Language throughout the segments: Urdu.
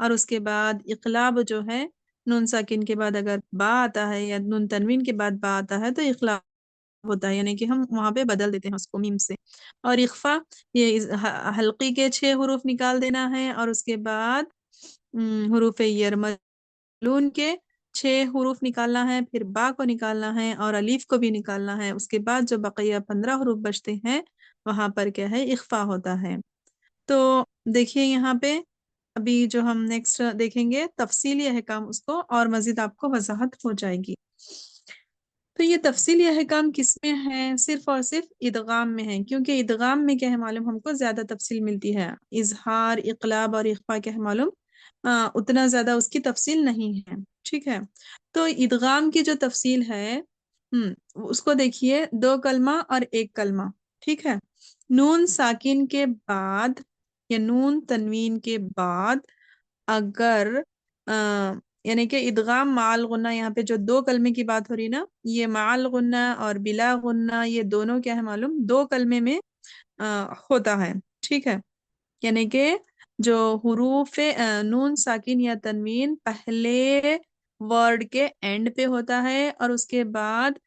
اور اس کے بعد اقلاب جو ہے نون ساکن کے بعد اگر با آتا ہے یا نون تنوین کے بعد با آتا ہے تو اقلاب ہوتا ہے، یعنی کہ ہم وہاں پہ بدل دیتے ہیں اس کو میم سے. اور اخفا یہ حلقی کے 6 حروف نکال دینا ہے، اور اس کے بعد حروف یرملون کے 6 حروف نکالنا ہے، پھر با کو نکالنا ہے اور الف کو بھی نکالنا ہے. اس کے بعد جو بقیہ 15 حروف بچتے ہیں وہاں پر کیا ہے اخفا ہوتا ہے. تو دیکھیے یہاں پہ ابھی جو ہم نیکسٹ دیکھیں گے تفصیلی احکام، اس کو اور مزید آپ کو وضاحت ہو جائے گی. تو یہ تفصیلی احکام کس میں ہے؟ صرف اور صرف ادغام میں ہے، کیونکہ ادغام میں کیا ہے معلوم ہم کو زیادہ تفصیل ملتی ہے. اظہار، اقلاب اور اخفا کیا ہے معلوم اتنا زیادہ اس کی تفصیل نہیں ہے. ٹھیک ہے، تو ادغام کی جو تفصیل ہے اس کو دیکھیے 2 کلمہ اور 1 کلمہ. ٹھیک ہے، نون ساکن کے بعد یا نون تنوین کے بعد اگر یعنی کہ ادغام مع غنہ، یہاں پہ جو 2 کلمے کی بات ہو رہی نا، یہ مع غنہ اور بلا غنہ یہ دونوں کیا ہے معلوم 2 کلمے میں ہوتا ہے. ٹھیک ہے، یعنی کہ جو حروف نون ساکن یا تنوین پہلے ورڈ کے اینڈ پہ ہوتا ہے، اور اس کے بعد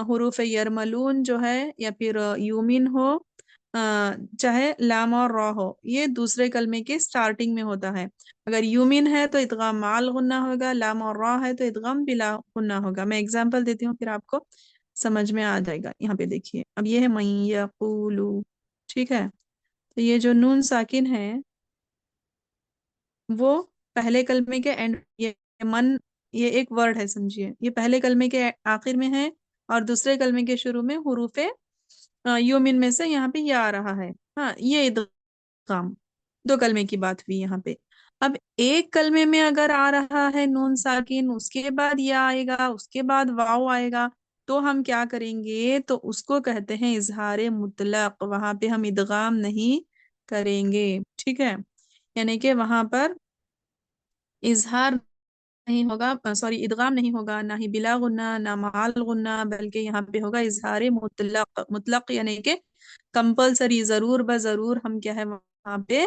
حروف یرملون جو ہے یا پھر یومن ہو چاہے لام اور را ہو، یہ دوسرے کلمے کے سٹارٹنگ میں ہوتا ہے. اگر یومن ہے تو ادغام مع غنہ ہوگا، لام اور را ہے تو ادغام بلا غنہ ہوگا. میں اگزامپل دیتی ہوں پھر آپ کو سمجھ میں آ جائے گا. یہاں پہ دیکھیے اب یہ ہے من یقولو. ٹھیک ہے، تو یہ جو نون ساکن ہے وہ پہلے کلمے کے اینڈ، یہ من یہ ایک ورڈ ہے سمجھیے، یہ پہلے کلمے کے آخر میں ہے اور دوسرے کلمے کے شروع میں حروف یومن میں سے یہاں پہ یہ آ رہا ہے. ہاں، یہ ادغام 2 کلمے کی بات ہوئی یہاں پہ. اب 1 کلمے میں اگر آ رہا ہے نون ساکن، اس کے بعد یا آئے گا، اس کے بعد واؤ آئے گا، تو ہم کیا کریں گے؟ تو اس کو کہتے ہیں اظہار مطلق. وہاں پہ ہم ادغام نہیں کریں گے. ٹھیک ہے، یعنی کہ وہاں پر اظہار نہیں ہوگا، سوری ادغام نہیں ہوگا، نہ ہی بلا غنہ نہ مع غنہ، بلکہ یہاں پہ ہوگا اظہار مطلق. مطلق یعنی کہ کمپلسری، ضرور بضرور ہم کیا ہے وہاں پہ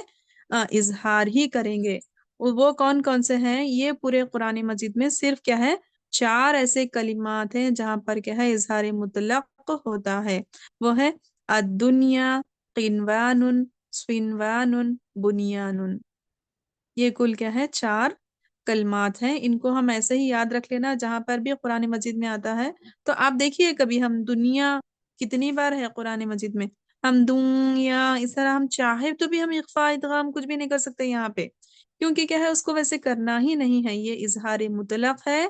اظہار ہی کریں گے. وہ کون کون سے ہیں؟ یہ پورے قرآن مجید میں صرف کیا ہے 4 ایسے کلمات ہیں جہاں پر کیا ہے اظہار مطلق ہوتا ہے. وہ ہے الدنیا، قنوان، صنوان، بنیان. یہ کل کیا ہے 4 کلمات ہیں. ان کو ہم ایسے ہی یاد رکھ لینا جہاں پر بھی قرآن مجید میں آتا ہے. تو آپ دیکھیے کبھی ہم دنیا کتنی بار ہے قرآن مجید میں، ہم دنیا اس طرح ہم چاہے تو بھی ہم اخفا ادغام کچھ بھی نہیں کر سکتے یہاں پہ، کیونکہ کیا ہے اس کو ویسے کرنا ہی نہیں ہے. یہ اظہار مطلق ہے،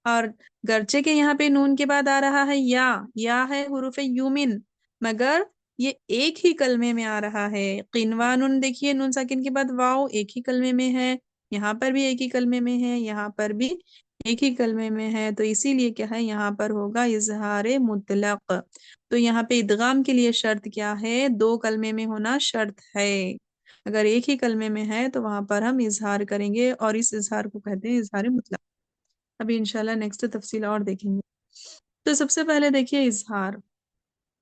اور گرچہ کہ یہاں پہ نون کے بعد آ رہا ہے یا ہے حروف یومن، مگر یہ ایک ہی کلمے میں آ رہا ہے. قنوان دیکھیے نون ساکن کے بعد واؤ ایک ہی کلمے میں ہے، یہاں پر بھی ایک ہی کلمے میں ہے، یہاں پر بھی ایک ہی کلمے میں ہے. تو اسی لیے کیا ہے یہاں پر ہوگا اظہار مطلق. تو یہاں پہ ادغام کے لیے شرط کیا ہے؟ 2 کلمے میں ہونا شرط ہے. اگر ایک ہی کلمے میں ہے تو وہاں پر ہم اظہار کریں گے، اور اس اظہار کو کہتے ہیں اظہار مطلق. ابھی انشاءاللہ نیکسٹ تفصیل اور دیکھیں گے. تو سب سے پہلے دیکھیے اظہار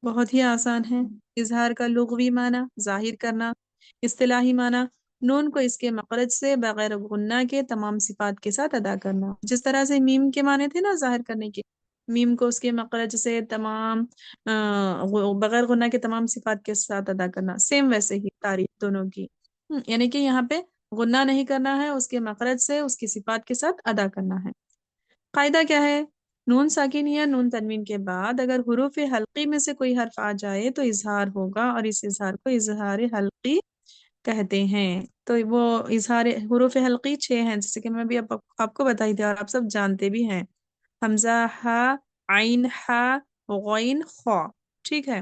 بہت ہی آسان ہے. اظہار کا لغوی معنی ظاہر کرنا، اصطلاحی معنی نون کو اس کے مخرج سے بغیر غنہ کے تمام صفات کے ساتھ ادا کرنا. جس طرح سے میم کے معنی تھے نا ظاہر کرنے کے، میم کو اس کے مخرج سے تمام بغیر غنہ کے تمام صفات کے ساتھ ادا کرنا، سیم ویسے ہی تعریف دونوں کی. یعنی کہ یہاں پہ غنہ نہیں کرنا ہے، اس کے مخرج سے اس کی صفات کے ساتھ ادا کرنا ہے. قاعدہ کیا ہے؟ نون ساکن یا نون تنوین کے بعد اگر حروف حلقی میں سے کوئی حرف آ جائے تو اظہار ہوگا، اور اس اظہار کو اظہار حلقی کہتے ہیں. تو وہ اظہار حروف حلقی 6 ہیں، جیسے کہ میں بھی آپ کو بتائی تھی اور آپ سب جانتے بھی ہیں. حمزہ، ہا، عین، ہا، غین، خا. ٹھیک ہے،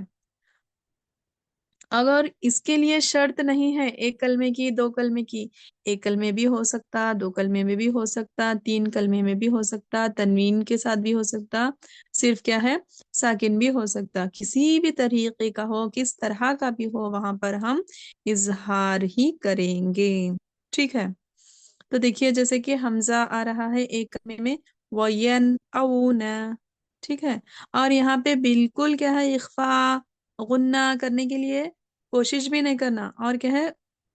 اگر اس کے لیے شرط نہیں ہے 1 کلمے کی 2 کلمے کی، 1 کلمے بھی ہو سکتا، 2 کلمے میں بھی ہو سکتا، 3 کلمے میں بھی ہو سکتا، تنوین کے ساتھ بھی ہو سکتا، صرف کیا ہے ساکن بھی ہو سکتا. کسی بھی طریقے کا ہو، کس طرح کا بھی ہو، وہاں پر ہم اظہار ہی کریں گے. ٹھیک ہے، تو دیکھیے جیسے کہ حمزہ آ رہا ہے 1 کلمے میں وَيَنْأَوْنَ. ٹھیک ہے، اور یہاں پہ بالکل کیا ہے اخفا غنہ کرنے کے لیے کوشش بھی نہیں کرنا، اور کیا ہے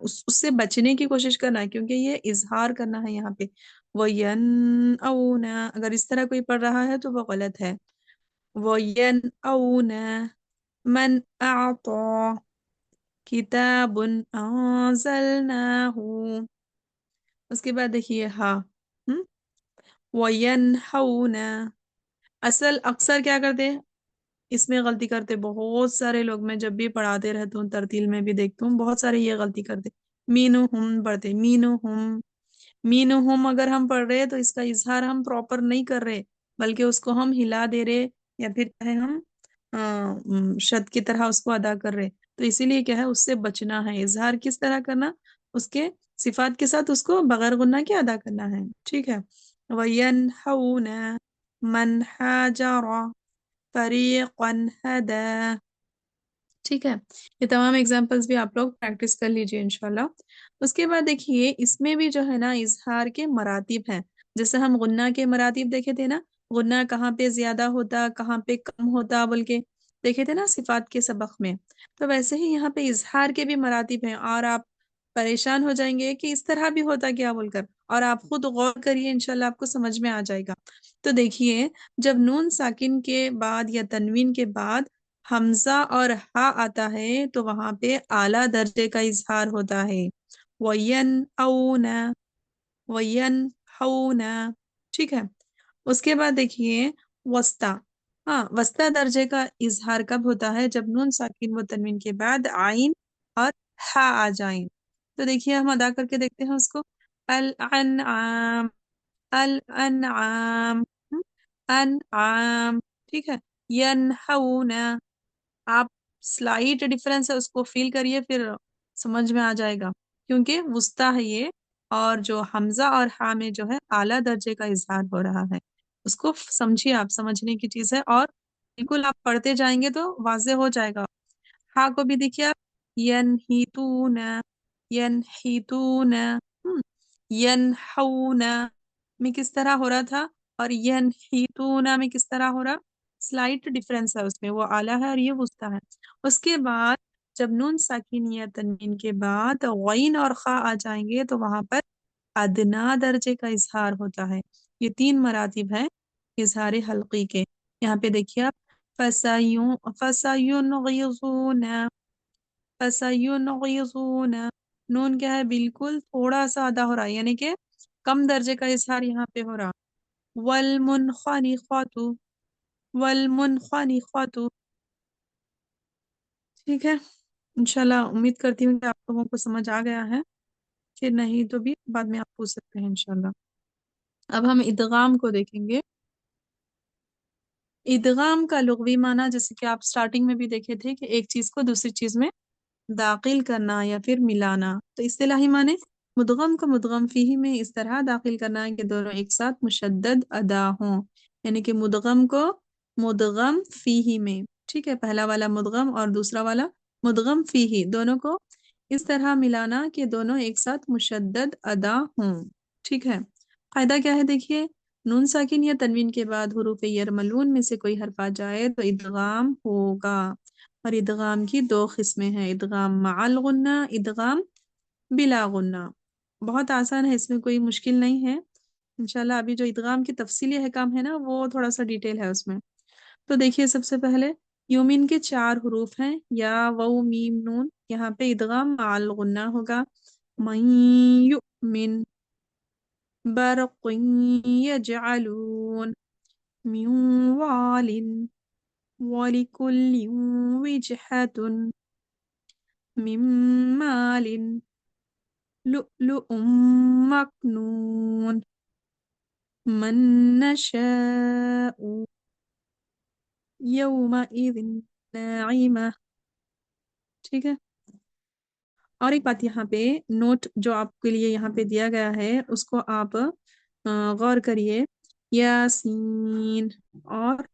اس سے بچنے کی کوشش کرنا ہے کیونکہ یہ اظہار کرنا ہے یہاں پہ وَيَنْأَوْنَ اگر اس طرح کوئی پڑھ رہا ہے تو وہ غلط ہے وَيَنْأَوْنَ مَنْ أَعْطَى کتاب أنزلناه اس کے بعد دیکھیے ہاں وَيَنْحَوْنَ اصل اکثر کیا کرتے ہیں اس میں غلطی کرتے بہت سارے لوگ میں جب بھی پڑھاتے رہتا ہوں ترتیل میں بھی دیکھتا ہوں بہت سارے یہ غلطی کرتے مینو ہم پڑھتے مینو ہم اگر ہم پڑھ رہے تو اس کا اظہار ہم پراپر نہیں کر رہے بلکہ اس کو ہم ہلا دے رہے یا پھر کیا ہے ہم شد کی طرح اس کو ادا کر رہے تو اسی لیے کیا ہے اس سے بچنا ہے اظہار کس طرح کرنا اس کے صفات کے ساتھ اس کو بغیر غنہ کے ادا کرنا ہے ٹھیک ہے وَيَنْحَوْنَ مَنْ حَاجَرَ فَرِيقًا هَدَى ٹھیک ہے یہ تمام ایگزامپلس بھی آپ لوگ پریکٹس کر لیجئے انشاءاللہ اس کے بعد دیکھیے اس میں بھی جو ہے نا اظہار کے مراتب ہیں جیسے ہم غنہ کے مراتب دیکھے تھے نا غنہ کہاں پہ زیادہ ہوتا کہاں پہ کم ہوتا بول کے دیکھے تھے نا صفات کے سبق میں تو ویسے ہی یہاں پہ اظہار کے بھی مراتب ہیں اور آپ پریشان ہو جائیں گے کہ اس طرح بھی ہوتا کیا بول کر اور آپ خود غور کریے انشاءاللہ آپ کو سمجھ میں آ جائے گا تو دیکھیے جب نون ساکن کے بعد یا تنوین کے بعد حمزہ اور ہا آتا ہے تو وہاں پہ اعلیٰ درجے کا اظہار ہوتا ہے وَيَنْأَوْنَ وَيَنْحَوْنَ ٹھیک ہے اس کے بعد دیکھیے وسطی ہاں وسطی درجے کا اظہار کب ہوتا ہے جب نون ساکن و تنوین کے بعد عین اور ہا آ جائیں تو دیکھیے ہم ادا کر کے دیکھتے ہیں اس کو الانعام الانعام انعام ٹھیک ہے ینحون آپ سلائٹ ڈفرینس ہے اس کو فیل کریے پھر سمجھ میں آ جائے گا کیونکہ وسطی ہے یہ اور جو حمزہ اور ہا میں جو ہے اعلیٰ درجے کا اظہار ہو رہا ہے اس کو سمجھیے آپ سمجھنے کی چیز ہے اور بالکل آپ پڑھتے جائیں گے تو واضح ہو جائے گا ہا کو بھی دیکھیے آپ ینحیتون ینحیتون ینحون میں کس طرح ہو رہا تھا اور ینحیتون میں کس طرح ہو رہا سلائٹ ڈفرینس ہے اس میں وہ اعلیٰ ہے اور یہ وسطی ہے اس کے بعد جب نون ساکن یا تنوین کے بعد غین اور خا آ جائیں گے تو وہاں پر ادنا درجے کا اظہار ہوتا ہے یہ 3 مراتب ہیں اظہار حلقی کے یہاں پہ دیکھیے آپ فَسَيُنْغِضُونَ فَسَيُنْغِضُونَ نون کیا ہے بالکل تھوڑا سا ادا ہو رہا ہے یعنی کہ کم درجے کا اظہار یہاں پہ ہو رہا وَالْمُنْخَنِقَةُ وَالْمُنْخَنِقَةُ ٹھیک ہے انشاءاللہ امید کرتی ہوں کہ آپ لوگوں کو سمجھ آ گیا ہے کہ نہیں تو بھی بعد میں آپ پوچھ سکتے ہیں انشاءاللہ اب ہم ادغام کو دیکھیں گے ادغام کا لغوی معنی جیسے کہ آپ سٹارٹنگ میں بھی دیکھے تھے کہ ایک چیز کو دوسری چیز میں داخل کرنا یا پھر ملانا تو اصطلاحی معنی مدغم کو مدغم فیہ میں اس طرح داخل کرنا ہے کہ دونوں ایک ساتھ مشدد ادا ہوں یعنی کہ مدغم کو مدغم فیہ میں ٹھیک ہے پہلا والا مدغم اور دوسرا والا مدغم فیہ دونوں کو اس طرح ملانا کہ دونوں ایک ساتھ مشدد ادا ہوں ٹھیک ہے قاعدہ کیا ہے دیکھیے نون ساکن یا تنوین کے بعد حروف یرملون میں سے کوئی حرف آ جائے تو ادغام ہوگا اور ادغام کی 2 قسمیں ہیں ادغام مع الغنہ ادغام بلا غنہ بہت آسان ہے اس میں کوئی مشکل نہیں ہے انشاءاللہ ابھی جو ادغام کی تفصیلی احکام ہے نا وہ تھوڑا سا ڈیٹیل ہے اس میں تو دیکھیے سب سے پہلے یومین کے 4 حروف ہیں یا واو میم نون یہاں پہ ادغام مع الغنہ ہوگا من یؤمن برق یجعلون من وال ولكل وجهة من مال لؤلؤ مكنون من نشاء يومئذ ناعمة ٹھیک ہے اور ایک بات یہاں پہ نوٹ جو آپ کے لیے یہاں پہ دیا گیا ہے اس کو آپ غور کریے یاسین اور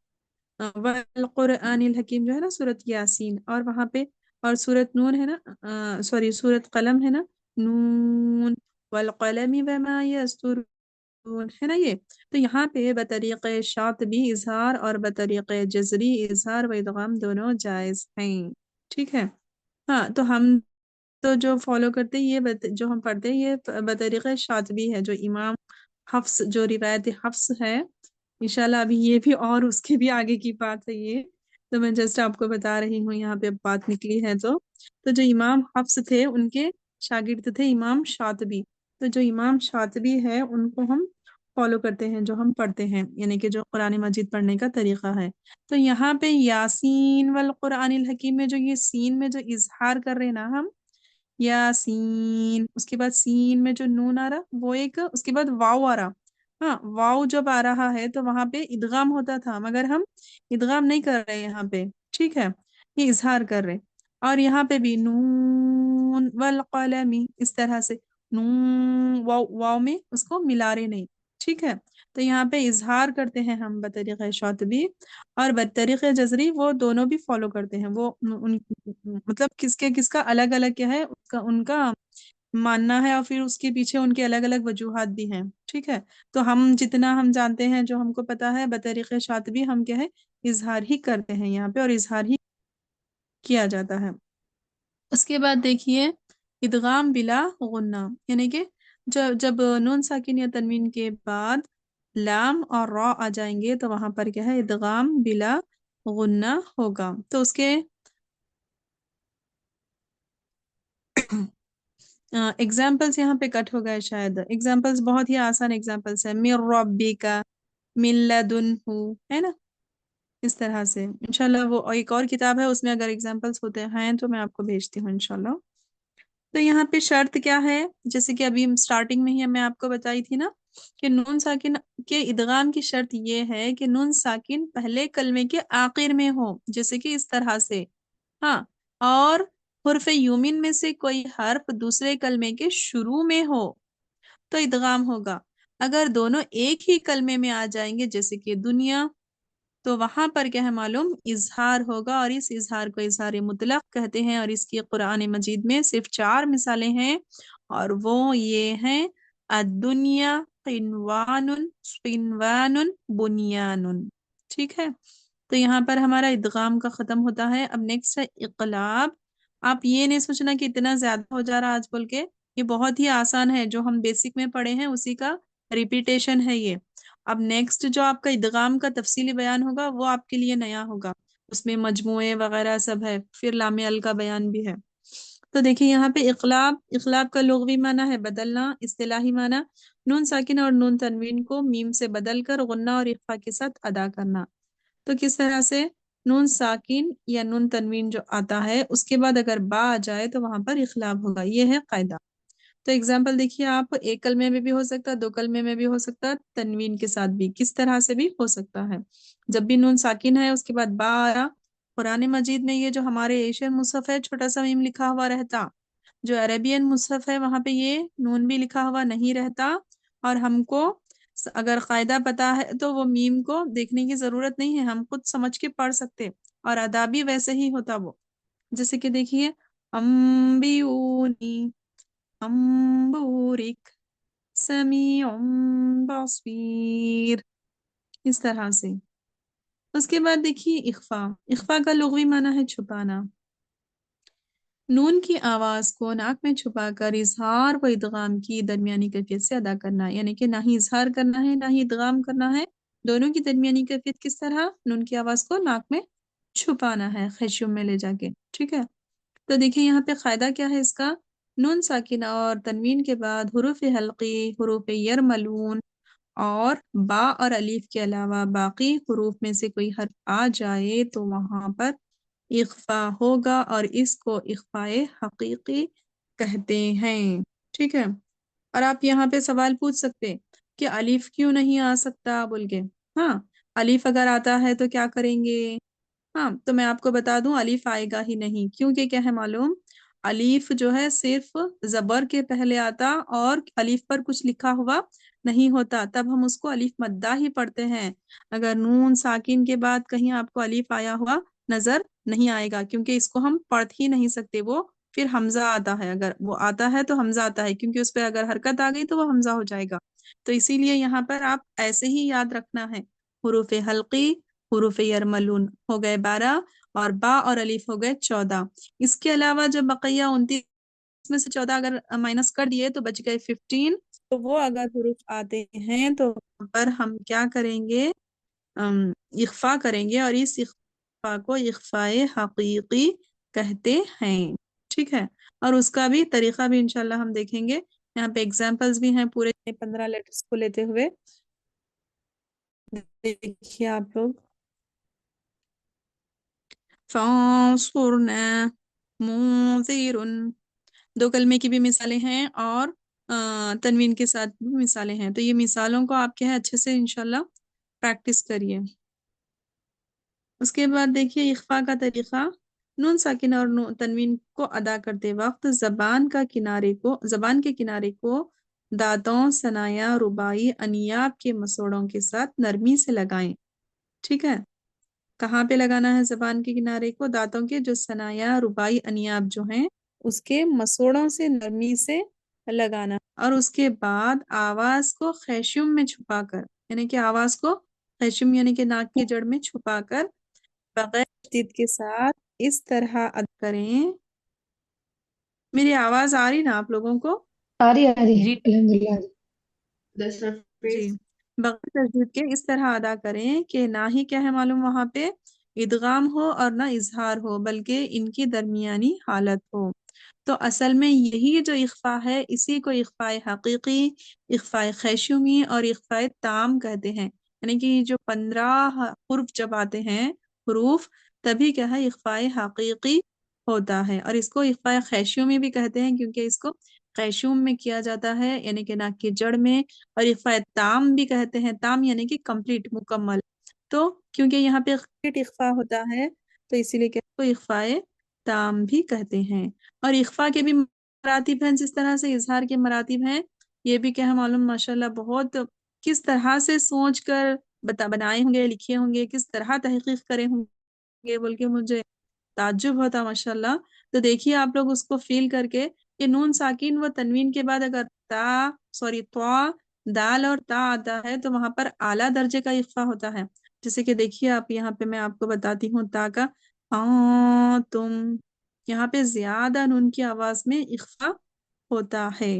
والقرآن الحکیم جو ہے نا سورت یاسین اور وہاں پہ اور سورت نون ہے نا سوری سورت قلم ہے نا نون والقلم وما یسطرون ہے نا یہ تو یہاں پہ بطریق شاطبی اظہار اور بطریق جزری اظہار و ادغام دونوں جائز ہیں ٹھیک ہے ہاں تو ہم تو جو فالو کرتے ہیں یہ جو ہم پڑھتے ہیں یہ بطریقہ شاطبی ہے، جو امام حفص، جو روایت حفص ہے. انشاءاللہ ابھی یہ بھی اور اس کے بھی آگے کی بات ہے یہ، تو میں جسٹ آپ کو بتا رہی ہوں یہاں پہ بات نکلی ہے. تو جو امام حفص تھے ان کے شاگرد تھے امام شاطبی. تو جو امام شاطبی ہے ان کو ہم فالو کرتے ہیں، جو ہم پڑھتے ہیں، یعنی کہ جو قرآن مجید پڑھنے کا طریقہ ہے. تو یہاں پہ یاسین والقرآن الحکیم میں جو یہ سین میں جو اظہار کر رہے ہیں نا ہم، یاسین، اس کے بعد سین میں جو نون آ رہا وہ ایک، اس کے بعد واو آ رہا. ہاں، واو جب آ رہا ہے تو وہاں پہ ادغام ہوتا تھا، مگر ہم ادغام نہیں کر رہے یہاں پہ. ٹھیک ہے، یہ اظہار کر رہے. اور یہاں پہ بھی نون والقلم، اس طرح سے نون واو، واو میں اس کو ملا رہے نہیں. ٹھیک ہے، تو یہاں پہ اظہار کرتے ہیں ہم بطریقہ شاطبی، اور بطریقہ جزری وہ دونوں بھی فالو کرتے ہیں. وہ مطلب کس کا الگ الگ کیا ہے ان کا ماننا ہے، اور پھر اس کے پیچھے ان کے الگ الگ وجوہات بھی ہیں. ٹھیک ہے، تو ہم جتنا ہم جانتے ہیں، جو ہم کو پتا ہے بطریقہ شاطبی، ہم کیا ہے اظہار ہی کرتے ہیں یہاں پہ، اور اظہار ہی کیا جاتا ہے. اس کے بعد دیکھیے ادغام بلا غنہ، یعنی کہ جب نون ساکن یا تنوین کے بعد لام اور را آ جائیں گے تو وہاں پر کیا ہے ادغام بلا غنہ ہوگا. تو اس کے ایگزامپلس یہاں پہ کٹ ہو گئے شاید. ایگزامپلس بہت ہی آسان ایگزامپلس ہیں، من ربک، من لدنہ، ہے نا، اس طرح سے. انشاءاللہ وہ ایک اور کتاب ہے، اس میں اگر ایگزامپلس ہوتے ہیں تو میں آپ کو بھیجتی ہوں انشاءاللہ. تو یہاں پہ شرط کیا ہے، جیسے کہ ابھی سٹارٹنگ میں ہی میں آپ کو بتائی تھی نا کہ نون ساکن کے ادغام کی شرط یہ ہے کہ نون ساکن پہلے کلمے کے آخر میں ہو، جیسے کہ اس طرح سے. ہاں، اور حرف یومن میں سے کوئی حرف دوسرے کلمے کے شروع میں ہو تو ادغام ہوگا. اگر دونوں ایک ہی کلمے میں آ جائیں گے، جیسے کہ دنیا، تو وہاں پر کیا ہے معلوم اظہار ہوگا، اور اس اظہار کو اظہار مطلق کہتے ہیں. اور اس کی قرآن مجید میں صرف 4 مثالیں ہیں، اور وہ یہ ہیں الدنیا، قنوان، قنوان، بنیان. ٹھیک ہے، تو یہاں پر ہمارا ادغام کا ختم ہوتا ہے. اب نیکسٹ ہے اقلاب. آپ یہ نہیں سوچنا کہ اتنا زیادہ ہو جا رہا آج بول کے، یہ بہت ہی آسان ہے، جو ہم بیسک میں پڑھے ہیں اسی کا ریپیٹیشن ہے یہ. اب نیکسٹ جو آپ کا ادغام کا تفصیلی بیان ہوگا وہ آپ کے لیے نیا ہوگا، اس میں مجموعے وغیرہ سب ہے، پھر لام ال کا بیان بھی ہے. تو دیکھیے یہاں پہ اقلاب، اقلاب کا لغوی معنی ہے بدلنا، اصطلاحی معنی نون ساکن اور نون تنوین کو میم سے بدل کر غنہ اور اخفا کے ساتھ ادا کرنا. تو کس طرح سے نون ساکن یا نون تنوین جو آتا ہے اس کے بعد اگر با آ جائے تو وہاں پر اخلاب ہوگا، یہ ہے قاعدہ. تو اگزامپل دیکھیے آپ، ایک کلمے میں بھی ہو سکتا ہے، 2 کلمے میں بھی ہو سکتا ہے، تنوین کے ساتھ بھی کس طرح سے بھی ہو سکتا ہے. جب بھی نون ساکن ہے اس کے بعد با آیا. قرآن مجید میں یہ جو ہمارے ایشین مصحف ہے چھوٹا سا میم لکھا ہوا رہتا، جو عربین مصحف ہے وہاں پہ یہ نون بھی لکھا ہوا نہیں رہتا. اور ہم کو اگر قاعدہ پتا ہے تو وہ میم کو دیکھنے کی ضرورت نہیں ہے، ہم خود سمجھ کے پڑھ سکتے، اور ادا بھی ویسے ہی ہوتا وہ. جیسے کہ دیکھیے امبیونی، امبورک، سمیع بصیر، اس طرح سے. اس کے بعد دیکھیے اخفا. اخفا کا لغوی معنی ہے چھپانا. نون کی آواز کو ناک میں چھپا کر اظہار و ادغام کی درمیانی کیفیت سے ادا کرنا، یعنی کہ نہ ہی اظہار کرنا ہے نہ ہی ادغام کرنا ہے، دونوں کی درمیانی کیفیت کس طرح، نون کی آواز کو ناک میں چھپانا ہے خیشوم میں لے جا کے. ٹھیک ہے، تو دیکھیں یہاں پہ قاعدہ کیا ہے اس کا. نون ساکنہ اور تنوین کے بعد حروف حلقی، حروف یرملون اور با اور الف کے علاوہ باقی حروف میں سے کوئی حرف آ جائے تو وہاں پر اخفا ہوگا، اور اس کو اخفائے حقیقی کہتے ہیں. ٹھیک ہے، اور آپ یہاں پہ سوال پوچھ سکتے کہ الف کیوں نہیں آ سکتا بول کے. ہاں، الف اگر آتا ہے تو کیا کریں گے. ہاں، تو میں آپ کو بتا دوں الف آئے گا ہی نہیں، کیونکہ کیا ہے معلوم، الف جو ہے صرف زبر کے پہلے آتا اور الف پر کچھ لکھا ہوا نہیں ہوتا، تب ہم اس کو الف مدہ ہی پڑھتے ہیں. اگر نون ساکن کے بعد کہیں آپ کو الف آیا ہوا نظر نہیں آئے گا، کیونکہ اس کو ہم پڑھ ہی نہیں سکتے. وہ پھر حمزہ آتا ہے، اگر وہ آتا ہے تو حمزہ آتا ہے، کیونکہ اس پہ اگر حرکت آ گئی تو وہ حمزہ ہو جائے گا. تو اسی لیے یہاں پر آپ ایسے ہی یاد رکھنا ہے، حروف حلقی، حروف یرملون ہو گئے 12، اور با اور الف ہو گئے 14. اس کے علاوہ جو بقیہ 29 میں سے 14 اگر مائنس کر دیے تو بچ گئے 15. تو وہ اگر حروف آتے ہیں تو وہاں پر ہم کیا کریں گے، اخفا کریں گے، اور اس اخفا کو اخفاء حقیقی کہتے ہیں. ٹھیک ہے، اور اس کا بھی طریقہ بھی انشاءاللہ ہم دیکھیں گے. یہاں پہ ایگزامپلس بھی ہیں پورے 15 لیٹرز کو لیتے ہوئے. دیکھیے آپ لوگ، فانصرنا، منذر، 2 کلمے کی بھی مثالیں ہیں اور تنوین کے ساتھ بھی مثالیں ہیں. تو یہ مثالوں کو آپ کیا ہے اچھے سے انشاءاللہ پریکٹس کریے. اس کے بعد دیکھیے اخفاء کا طریقہ. نون ساکن اور تنوین کو ادا کرتے وقت زبان کے کنارے کو دانتوں، ثنایا، رباعی، انیاب کے مسوڑوں کے ساتھ نرمی سے لگائیں. ٹھیک ہے، کہاں پہ لگانا ہے زبان کے کنارے کو؟ دانتوں کے جو ثنایا، رباعی، انیاب جو ہیں اس کے مسوڑوں سے نرمی سے لگانا. اور اس کے بعد آواز کو خیشوم میں چھپا کر، یعنی کہ آواز کو خیشوم یعنی کہ ناک کی جڑ میں چھپا کر بغیر تشدید کے ساتھ اس طرح ادا کریں. میری آواز آ رہی نا آپ لوگوں کو؟ آ رہی ہے جی الحمدللہ. جی، بغیر تشدید کے اس طرح ادا کریں کہ نہ ہی کیا ہے معلوم وہاں پہ ادغام ہو اور نہ اظہار ہو، بلکہ ان کی درمیانی حالت ہو. تو اصل میں یہی جو اخفاء ہے اسی کو اخفاء حقیقی، اخفاء خیشومی اور اخفاء تام کہتے ہیں. یعنی کہ جو 15 حروف جب آتے ہیں حروف، تبھی کیا ہے اخفاء حقیقی ہوتا ہے. اور اس کو اخفاء خیشومی بھی کہتے ہیں کیونکہ اس کو خیشوم میں کیا جاتا ہے، یعنی کہ ناک کی جڑ میں. اور اخفاء تام بھی کہتے ہیں، تام یعنی کہ کمپلیٹ، مکمل. تو کیونکہ یہاں پہ اخفاء ہوتا ہے تو اسی لیے کو اخفاء تام بھی کہتے ہیں. اور اخفاء کے بھی مراتب ہیں، جس طرح سے اظہار کے مراتب ہیں. یہ بھی کیا ہے معلوم ماشاءاللہ بہت کس طرح سے سوچ کر بنائے ہوں گے، لکھے ہوں گے، کس طرح تحقیق کرے ہوں گے، بول کے مجھے تعجب ہوتا ماشاءاللہ. تو دیکھیے آپ لوگ اس کو فیل کر کے کہ نون ساکین و تنوین کے بعد اگر طا، دال اور تا آتا ہے تو وہاں پر اعلیٰ درجے کا اخفاء ہوتا ہے. جیسے کہ دیکھیے آپ یہاں پہ میں آپ کو بتاتی ہوں تا کا تم، یہاں پہ زیادہ نون کی آواز میں اخفاء ہوتا ہے.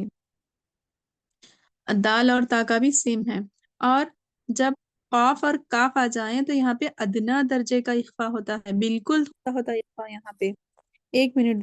دال اور تا کا بھی سیم ہے. اور جب قاف اور کاف آ جائیں تو یہاں پہ ادنا درجے کا اخفاء ہوتا ہے، بالکل ہوتا ہے اخفاء. یہاں پہ 1 منٹ